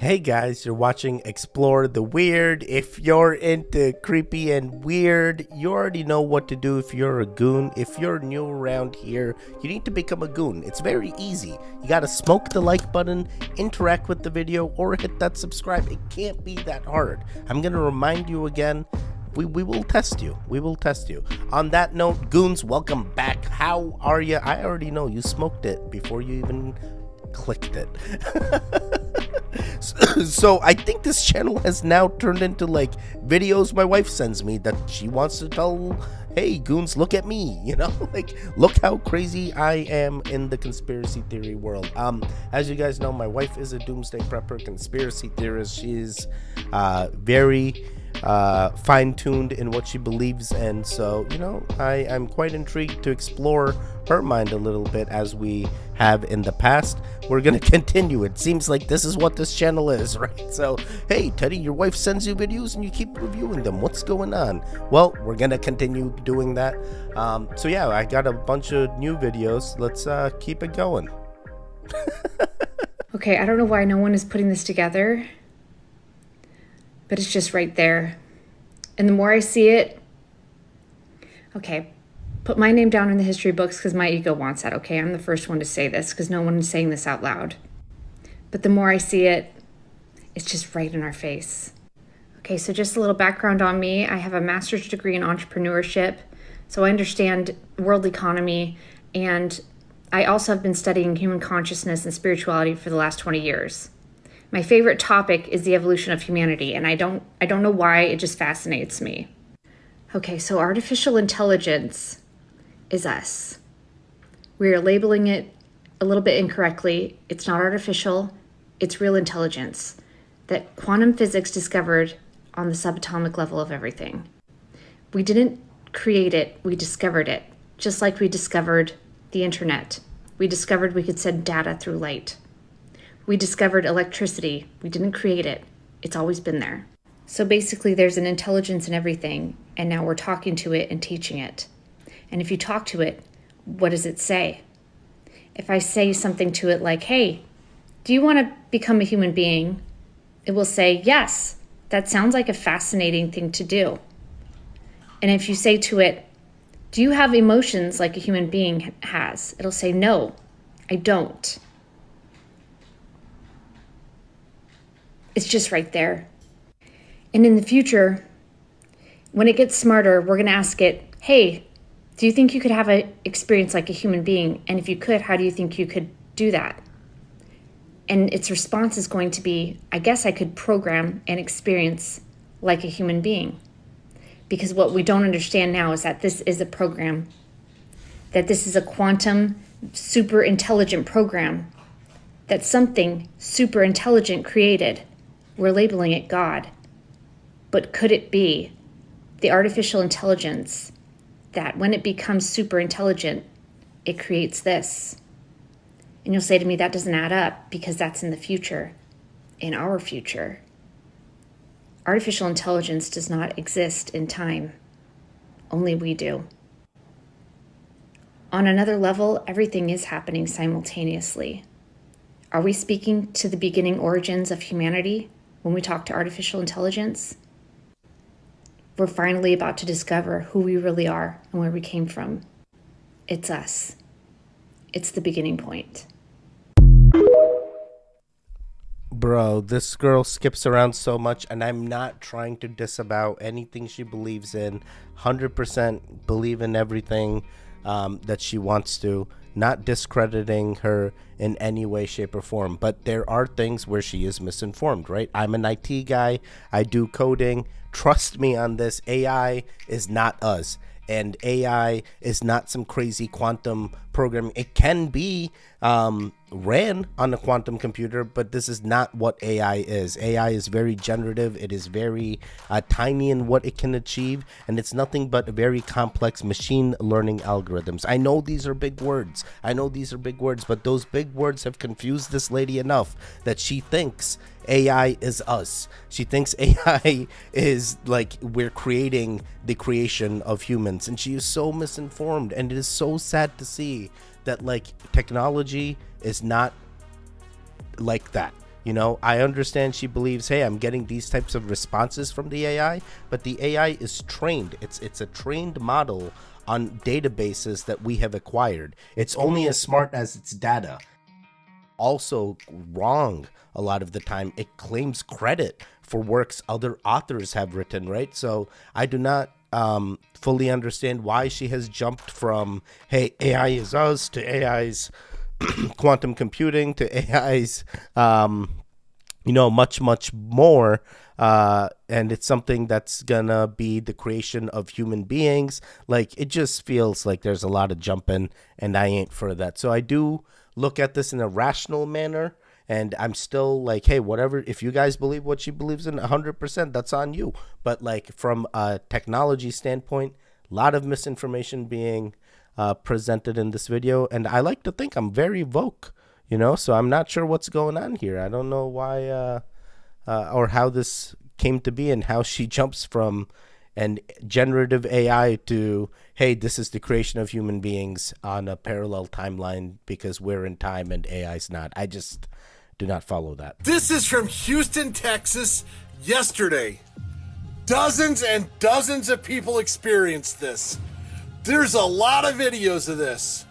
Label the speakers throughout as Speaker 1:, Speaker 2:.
Speaker 1: Hey guys, you're watching Explore the Weird. If you're into creepy and weird, you already know what to do if you're a goon. If you're new around here, you need to become a goon. It's very easy. You gotta smoke the like button, interact with the video, or hit that subscribe. It can't be that hard. I'm gonna remind you again. We will test you. We will test you. On that note, goons, welcome back. How are you? I already know you smoked it before you even clicked it. So I think this channel has now turned into like videos my wife sends me that she wants to tell, hey goons, look at me, like look how crazy I am in the conspiracy theory world. As you guys know, my wife is a doomsday prepper, conspiracy theorist. She's very fine-tuned in what she believes, and so I'm quite intrigued to explore her mind a little bit as we have in the past. We're gonna continue. It seems like this is what this channel is, right? So hey Teddy, your wife sends you videos and you keep reviewing them. What's going on? Well, we're gonna continue doing that. So yeah, I got a bunch of new videos. Let's keep it going.
Speaker 2: Okay, I don't know why no one is putting this together, but it's just right there. And the more I see it, okay, put my name down in the history books because my ego wants that, okay? I'm the first one to say this because no one is saying this out loud. But the more I see it, it's just right in our face. Okay, so just a little background on me. I have a master's degree in entrepreneurship, so I understand world economy, and I also have been studying human consciousness and spirituality for the last 20 years. My favorite topic is the evolution of humanity, and I don't know why, it just fascinates me. Okay, so artificial intelligence is us. We are labeling it a little bit incorrectly. It's not artificial, it's real intelligence that quantum physics discovered on the subatomic level of everything. We didn't create it, we discovered it. Just like we discovered the internet. We discovered we could send data through light. We discovered electricity. We didn't create it. It's always been there. So basically there's an intelligence in everything, and now we're talking to it and teaching it. And if you talk to it, what does it say? If I say something to it like, hey, do you want to become a human being? It will say, yes, that sounds like a fascinating thing to do. And if you say to it, do you have emotions like a human being has? It'll say, no, I don't. It's just right there. And in the future, when it gets smarter, we're going to ask it, hey, do you think you could have an experience like a human being? And if you could, how do you think you could do that? And its response is going to be, I guess I could program an experience like a human being. Because what we don't understand now is that this is a program, that this is a quantum super intelligent program, that something super intelligent created. We're labeling it God. But could it be the artificial intelligence that when it becomes super intelligent, it creates this? And you'll say to me, that doesn't add up because that's in the future, in our future. Artificial intelligence does not exist in time. Only we do. On another level, everything is happening simultaneously. Are we speaking to the beginning origins of humanity when we talk to artificial intelligence? We're finally about to discover who we really are and where we came from. It's us. It's the beginning point.
Speaker 1: Bro, this girl skips around so much, and I'm not trying to disavow anything she believes in. 100% believe in everything that she wants to. Not discrediting her in any way, shape, or form. But there are things where she is misinformed, right? I'm an IT guy. I do coding. Trust me on this. AI is not us. And AI is not some crazy quantum program. It can be ran on a quantum computer, but this is not what AI is. AI is very generative. It is very tiny in what it can achieve, and it's nothing but very complex machine learning algorithms. I know these are big words. But those big words have confused this lady enough that she thinks AI is us. She thinks AI is like we're creating the creation of humans, and she is so misinformed. And it is so sad to see that like technology is not like that. You know, I understand she believes, hey, I'm getting these types of responses from the AI, but the AI is trained. It's a trained model on databases that we have acquired. It's only as smart as its data. Also wrong a lot of the time. It claims credit for works other authors have written, right? So I do not fully understand why she has jumped from, hey, AI is us, to AI's quantum computing, to AI's much more, and it's something that's gonna be the creation of human beings. Like, it just feels like there's a lot of jumping, and I ain't for that. So I do look at this in a rational manner, and I'm still like, hey, whatever, if you guys believe what she believes in 100%, that's on you. But like, from a technology standpoint, a lot of misinformation being presented in this video, and I like to think I'm very woke, so I'm not sure what's going on here. I don't know why or how this came to be, and how she jumps from an generative AI to, hey, this is the creation of human beings on a parallel timeline because we're in time and AI's not. I just do not follow that.
Speaker 3: This is from Houston, Texas, yesterday. Dozens and dozens of people experienced this. There's a lot of videos of this.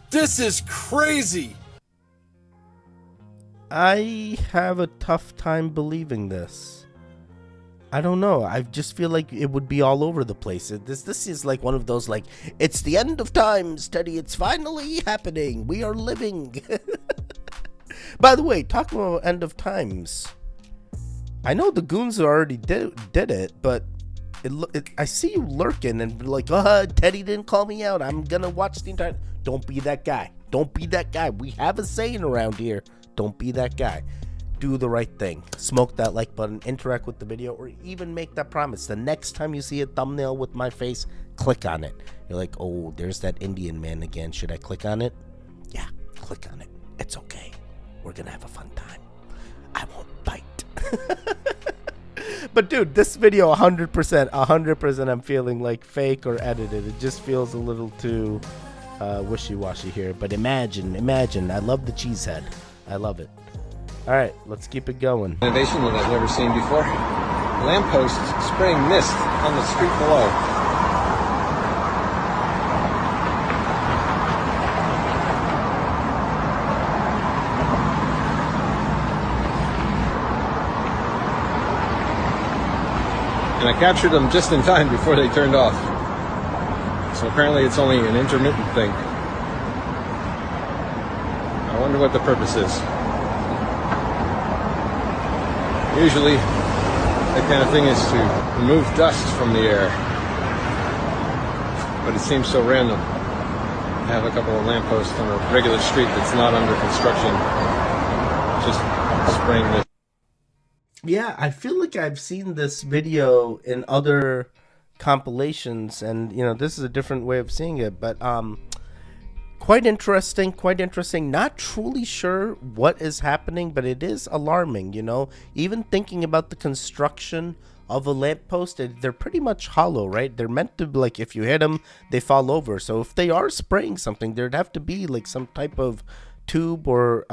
Speaker 3: This is crazy.
Speaker 1: I have a tough time believing this. I don't know. I just feel like it would be all over the place. This is like one of those, like, it's the end of times, Teddy. It's finally happening. We are living. By the way, talking about end of times, I know the goons already did it, but I see you lurking and be like, Teddy didn't call me out. I'm gonna watch the entire. Don't be that guy. Don't be that guy. We have a saying around here. Don't be that guy. Do the right thing. Smoke that like button, interact with the video, or even make that promise. The next time you see a thumbnail with my face, click on it. You're like, oh, there's that Indian man again. Should I click on it? Yeah, click on it. It's okay. We're gonna have a fun time. I won't bite. But dude, this video 100% I'm feeling like fake or edited. It just feels a little too wishy-washy here. But imagine, I love the cheese head. I love it. All right, let's keep it going.
Speaker 4: Innovation that I've never seen before. Lampposts spraying mist on the street below. And I captured them just in time before they turned off. So apparently it's only an intermittent thing. I wonder what the purpose is. Usually, that kind of thing is to remove dust from the air. But it seems so random to have a couple of lampposts on a regular street that's not under construction just spraying this.
Speaker 1: Yeah, I feel like I've seen this video in other compilations, and this is a different way of seeing it, but quite interesting. Not truly sure what is happening, but it is alarming. Even thinking about the construction of a lamppost, they're pretty much hollow, right? They're meant to be like, if you hit them, they fall over. So if they are spraying something, there'd have to be like some type of tube or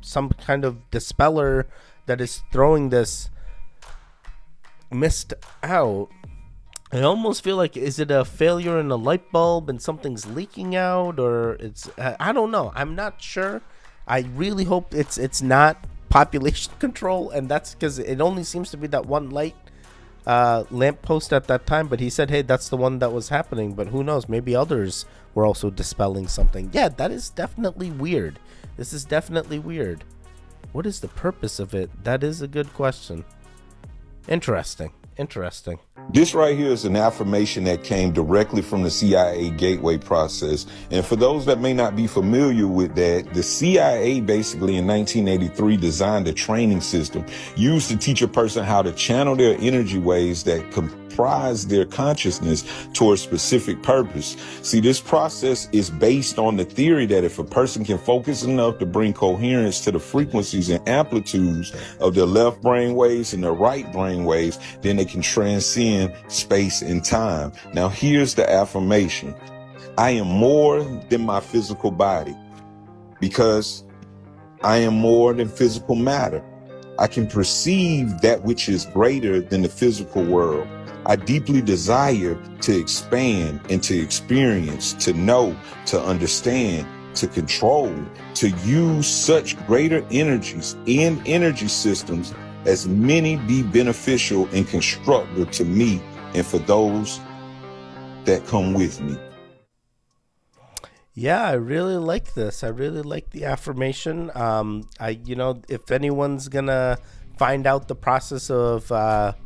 Speaker 1: some kind of dispeller that is throwing this mist out. I almost feel like, is it a failure in a light bulb and something's leaking out, or it's I don't know. I'm not sure. I really hope it's not population control, and that's because it only seems to be that one light lamppost at that time. But he said, hey, that's the one that was happening, but who knows, maybe others were also dispelling something. Yeah, that is definitely weird. This is definitely weird. What is the purpose of it? That is a good question. Interesting.
Speaker 5: This right here is an affirmation that came directly from the CIA Gateway process. And for those that may not be familiar with that, the CIA basically in 1983 designed a training system used to teach a person how to channel their energy waves that comprise their consciousness towards specific purpose. See, this process is based on the theory that if a person can focus enough to bring coherence to the frequencies and amplitudes of their left brain waves and their right brain waves, then they can transcend space and time. Now, here's the affirmation. I am more than my physical body, because I am more than physical matter. I can perceive that which is greater than the physical world. I deeply desire to expand and to experience, to know, to understand, to control, to use such greater energies and energy systems as many be beneficial and constructive to me and for those that come with me.
Speaker 1: Yeah, I really like this. I really like the affirmation. If anyone's gonna find out the process of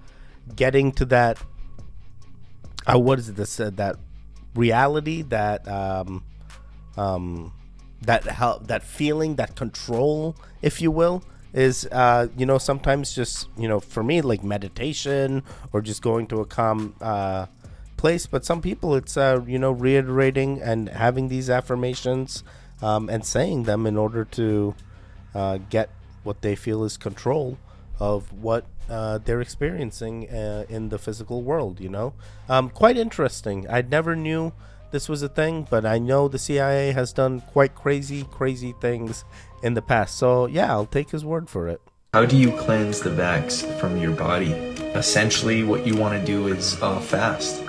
Speaker 1: getting to that, what is this? That reality, that feeling, that control, if you will, is sometimes just for me, like meditation or just going to a calm place. But some people it's reiterating and having these affirmations and saying them in order to get what they feel is control of what they're experiencing in the physical world. Quite interesting. I never knew this was a thing, but I know the CIA has done quite crazy things in the past. So yeah, I'll take his word for it.
Speaker 6: How do you cleanse the vax from your body? Essentially, what you want to do is fast.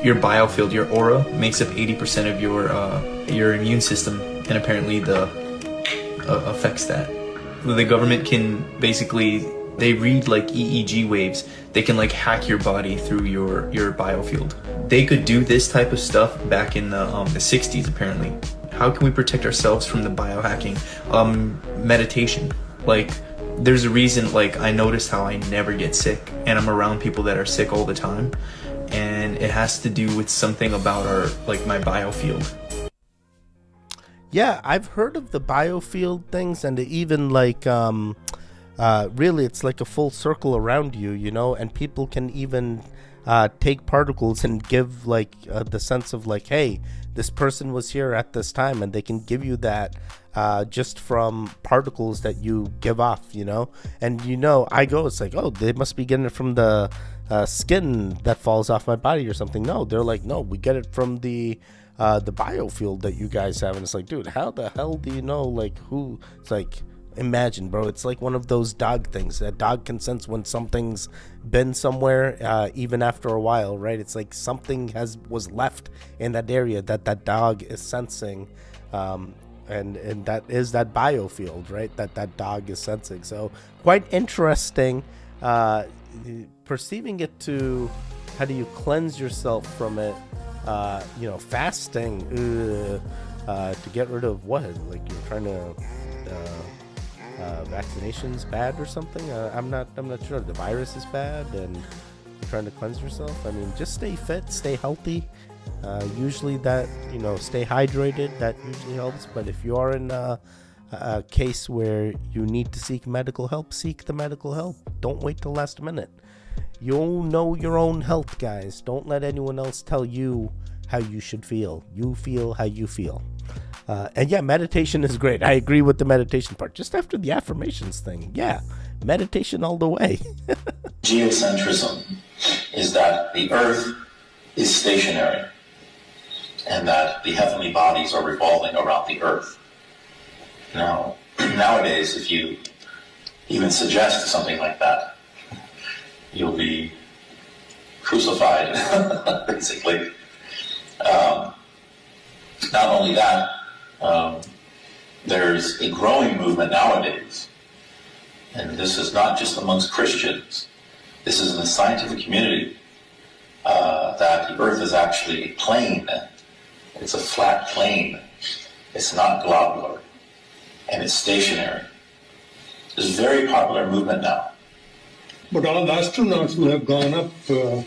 Speaker 6: Your biofield, your aura, makes up 80% of your immune system, and apparently affects that. The government can basically, they read like EEG waves. They can like hack your body through your biofield. They could do this type of stuff back in the 60s apparently. How can we protect ourselves from the biohacking? Meditation. Like, there's a reason, like, I noticed how I never get sick, and I'm around people that are sick all the time. And it has to do with something about my biofield.
Speaker 1: Yeah, I've heard of the biofield things, and even like really it's like a full circle around you, and people can even take particles and give like the sense of like, hey, this person was here at this time, and they can give you that just from particles that you give off, and I go, it's like, oh, they must be getting it from the skin that falls off my body or something. No, they're like, no, we get it from the biofield that you guys have. And it's like, dude, how the hell do you know, like, who? It's like, imagine, bro, it's like one of those dog things. That dog can sense when something's been somewhere, even after a while, right? It's like something was left in that area that dog is sensing, and that is that biofield, right? That dog is sensing. So quite interesting. Perceiving it to how do you cleanse yourself from it, fasting to get rid of what, like you're trying to vaccinations bad or something. I'm not sure. The virus is bad and you're trying to cleanse yourself. I mean, just stay fit, stay healthy. Usually that, stay hydrated, that usually helps. But if you are in a case where you need to seek medical help, seek the medical help. Don't wait till last minute. You'll know your own health, guys. Don't let anyone else tell you how you should feel. You feel how you feel. And yeah, meditation is great. I agree with the meditation part. Just after the affirmations thing, yeah, meditation all the way.
Speaker 7: Geocentrism is that the Earth is stationary and that the heavenly bodies are revolving around the Earth. Now, nowadays, if you even suggest something like that, you'll be crucified, basically. Not only that, there's a growing movement nowadays, and this is not just amongst Christians, this is in the scientific community, that the Earth is actually a plane. It's a flat plane. It's not globular, and it's stationary. It's a very popular movement now.
Speaker 8: But all the astronauts who have gone up to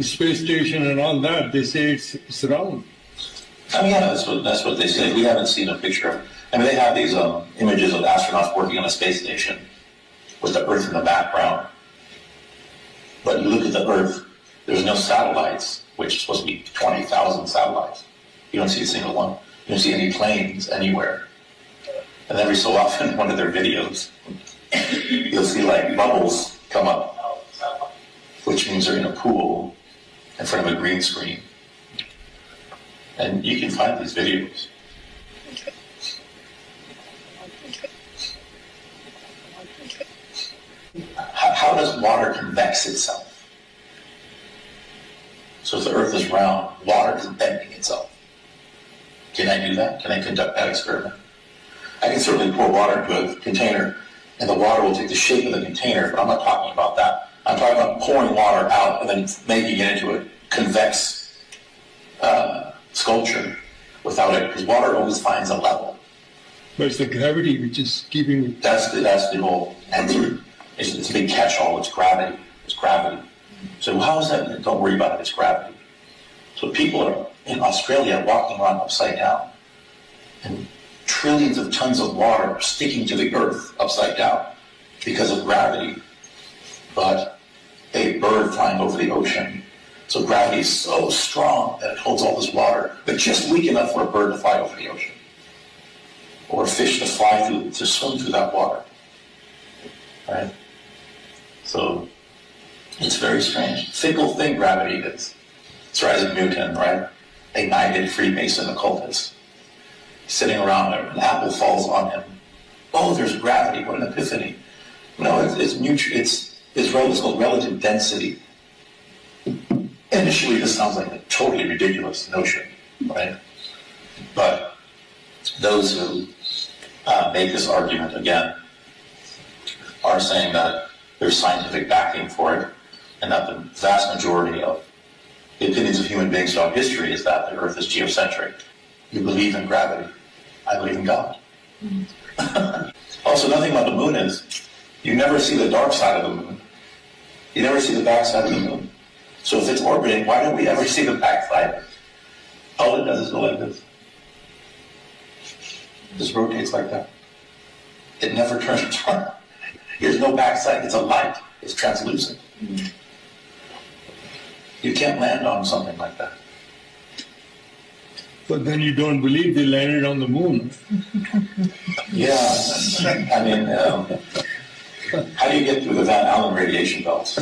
Speaker 8: space station and all that, they say it's round.
Speaker 7: I mean, yeah, that's what they say. We haven't seen a picture of. I mean, they have these images of astronauts working on a space station with the Earth in the background. But you look at the Earth, there's no satellites, which is supposed to be 20,000 satellites. You don't see a single one. You don't see any planes anywhere. And every so often, in one of their videos, you'll see like bubbles come up, which means they're in a pool in front of a green screen. And you can find these videos. does water convex itself? So if the Earth is round, water is bending itself. Can I do that? Can I conduct that experiment? I can certainly pour water into a container, and the water will take the shape of the container, but I'm not talking about that. I'm talking about pouring water out and then making it into a convex sculpture without it, because water always finds a level.
Speaker 8: But it's the gravity which is keeping it.
Speaker 7: That's the whole answer. It's a big catch-all. It's gravity. It's gravity. So how is that? Don't worry about it. It's gravity. So people are in Australia walking around upside down, and trillions of tons of water are sticking to the earth upside down because of gravity. But a bird flying over the ocean, so gravity is so strong that it holds all this water, but just weak enough for a bird to fly over the ocean, or a fish to swim through that water. Right? So it's very strange. Fickle thing gravity is. It's Isaac Newton, right? A knighted Freemason occultist, sitting around and an apple falls on him. Oh, there's gravity. What an epiphany. No, it's called relative density. Initially, this sounds like a totally ridiculous notion, right? But those who make this argument, again, are saying that there's scientific backing for it, and that the vast majority of the opinions of human beings throughout history is that the Earth is geocentric. You believe in gravity. I believe in God. Also, another thing about the moon is you never see the dark side of the moon. You never see the back side of the moon. So if it's orbiting, why don't we ever see the back side? All it does is go like this. It just rotates like that. It never turns around. There's no backside. It's a light. It's translucent. You can't land on something like that.
Speaker 8: But then you don't believe they landed on the moon.
Speaker 7: Yeah, I mean, how do you get through the Van Allen radiation belts?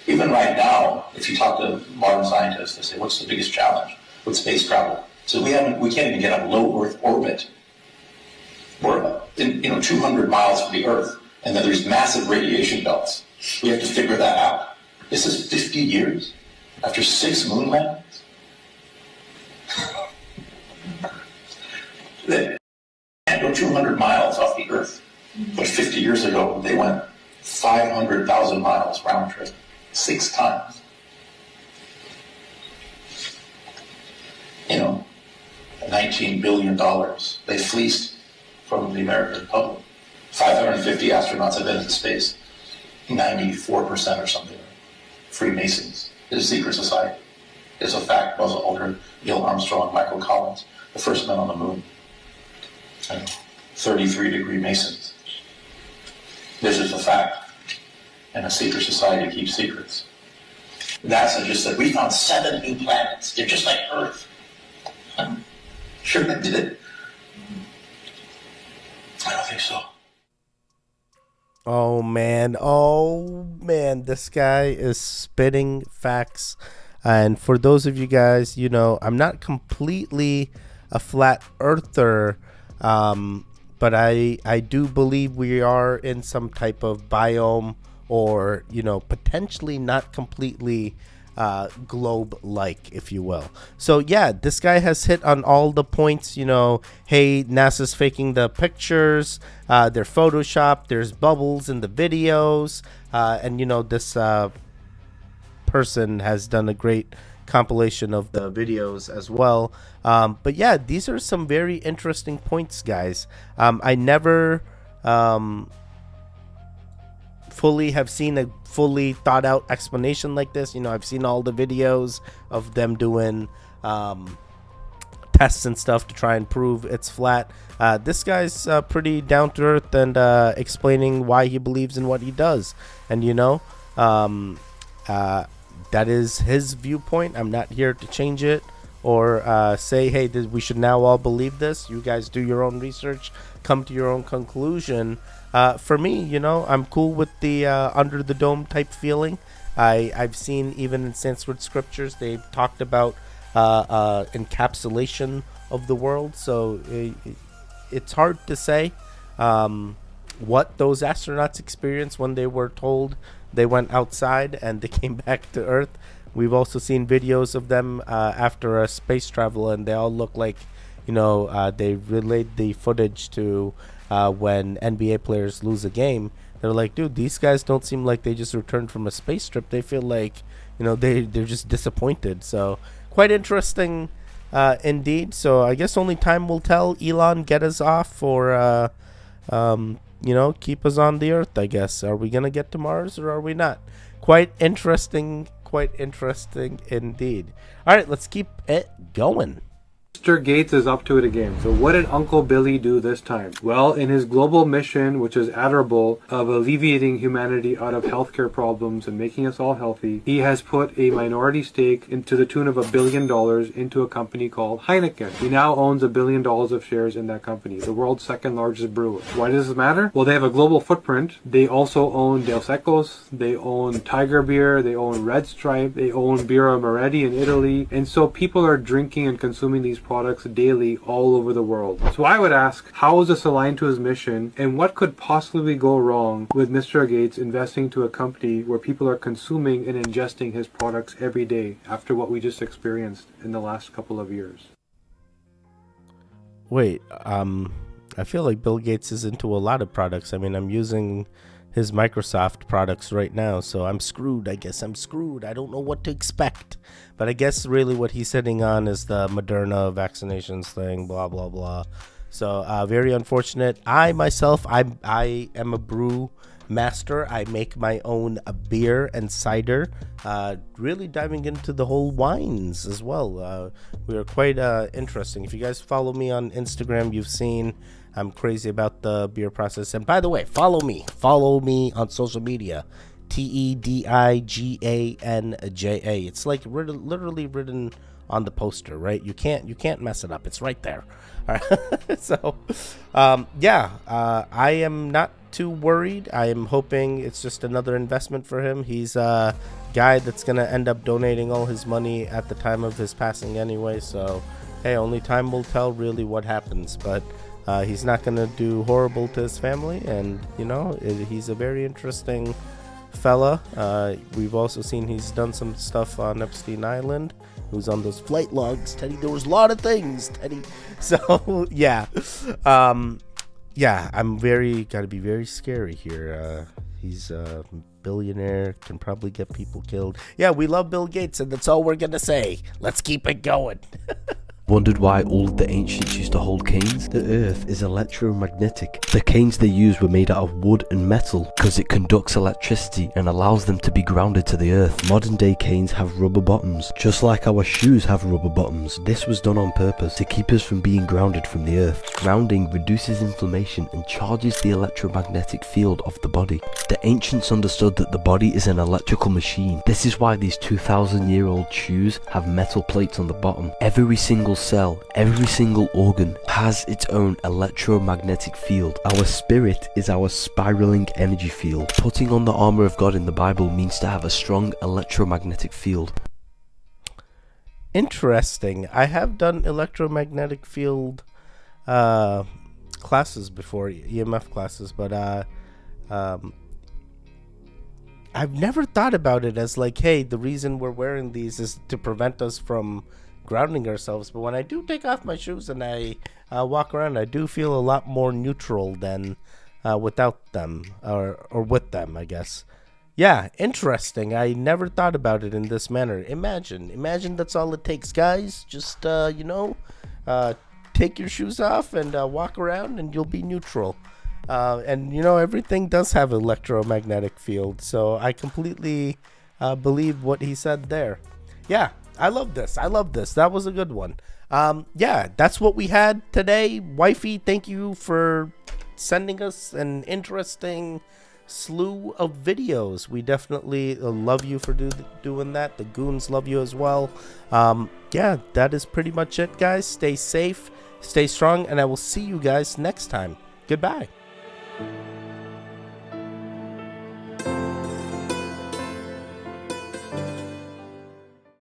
Speaker 7: Even right now, if you talk to modern scientists, they say, "What's the biggest challenge with space travel?" So we can't even get a low Earth orbit. We're 200 miles from the Earth, and then there's massive radiation belts. We have to figure that out. This is 50 years after 6 moon landings. They can't go 200 miles off the Earth, but 50 years ago they went 500,000 miles round trip, 6 times. $19 billion they fleeced from the American public. 550 astronauts have been in space. 94% or something Freemasons. It's a secret society. It's a fact. Buzz Aldrin, Neil Armstrong, Michael Collins, the first men on the moon. 33-degree Masons. This is a fact. And a secret society keeps secrets. NASA just said, we found 7 new planets. They're just like Earth. Sure they did. I don't think so.
Speaker 1: Oh man, this guy is spitting facts. And for those of you guys, I'm not completely a flat earther, but I do believe we are in some type of biome, or potentially not completely globe-like, if you will. So yeah, this guy has hit on all the points. Hey, NASA's faking the pictures, they're photoshopped, there's bubbles in the videos, and this person has done a great compilation of the videos as well. But yeah, these are some very interesting points, guys. I never fully have seen a fully thought out explanation like this. I've seen all the videos of them doing tests and stuff to try and prove it's flat. This guy's pretty down to earth and explaining why he believes in what he does, and that is his viewpoint. I'm not here to change it or say, hey, we should now all believe this. You guys do your own research, come to your own conclusion. For me, I'm cool with the under the dome type feeling. I've seen even in Sanskrit scriptures, they've talked about encapsulation of the world. So it's hard to say what those astronauts experienced when they were told they went outside and they came back to Earth. We've also seen videos of them after a space travel, and they all look like, they relayed the footage to when NBA players lose a game. They're like, dude, these guys don't seem like they just returned from a space trip. They feel like, they're just disappointed. So quite interesting indeed. So I guess only time will tell. Elon, get us off, or keep us on the Earth, I guess. Are we gonna get to Mars or are we not? Quite interesting indeed. All right, let's keep it going.
Speaker 9: Mr. Gates is up to it again. So what did Uncle Billy do this time? Well, in his global mission, which is admirable, of alleviating humanity out of healthcare problems and making us all healthy, he has put a minority stake into the tune of $1 billion into a company called Heineken. He now owns $1 billion of shares in that company, the world's second largest brewer. Why does this matter? Well, they have a global footprint. They also own Dos Equis, they own Tiger Beer, they own Red Stripe, they own Birra Moretti in Italy, and so people are drinking and consuming these products daily all over the world. So I would ask, how is this aligned to his mission, and what could possibly go wrong with Mr. Gates investing to a company where people are consuming and ingesting his products every day after what we just experienced in the last couple of years?
Speaker 1: Wait, I feel like Bill Gates is into a lot of products. I mean, I'm using his Microsoft products right now, so I'm screwed. I guess I'm screwed. I don't know what to expect. But I guess really what he's sitting on is the Moderna vaccinations thing, blah, blah, blah. So very unfortunate. I myself, I am a brew master. I make my own beer and cider, really diving into the whole wines as well. We are quite interesting. If you guys follow me on Instagram, you've seen I'm crazy about the beer process. And by the way, follow me on social media, TEDIGANJA. It's like literally written on the poster, right? You can't mess it up. It's right there. All right. So I am not too worried. I am hoping it's just another investment for him. He's a guy that's gonna end up donating all his money at the time of his passing anyway, so hey, only time will tell really what happens. But he's not gonna do horrible to his family, and he's a very interesting fella. We've also seen he's done some stuff on Epstein Island. He was on those flight logs, Teddy. There was a lot of things, Teddy. So yeah, I'm gotta be very scary here. He's a billionaire, can probably get people killed. Yeah, we love Bill Gates, and that's all we're gonna say. Let's keep it going.
Speaker 10: Wondered why all of the ancients used to hold canes? The earth is electromagnetic. The canes they used were made out of wood and metal because it conducts electricity and allows them to be grounded to the earth. Modern day canes have rubber bottoms, just like our shoes have rubber bottoms. This was done on purpose to keep us from being grounded from the earth. Grounding reduces inflammation and charges the electromagnetic field of the body. The ancients understood that the body is an electrical machine. This is why these 2,000-year-old shoes have metal plates on the bottom. Every single cell, every single organ has its own electromagnetic field. Our spirit is our spiraling energy field. Putting on the armor of God in the Bible means to have a strong electromagnetic field.
Speaker 1: Interesting. I have done electromagnetic field classes before, EMF classes, but I've never thought about it as like, hey, the reason we're wearing these is to prevent us from grounding ourselves. But when I do take off my shoes and I walk around, I do feel a lot more neutral than without them, or with them, I guess. Yeah, interesting. I never thought about it in this manner. Imagine that's all it takes, guys. Just take your shoes off and walk around, and you'll be neutral. And everything does have electromagnetic field, so I completely believe what he said there. Yeah, I love this. That was a good one. Yeah, that's what we had today. Wifey, thank you for sending us an interesting slew of videos. We definitely love you for doing that. The goons love you as well. Yeah, that is pretty much it, guys. Stay safe, stay strong, and I will see you guys next time. Goodbye.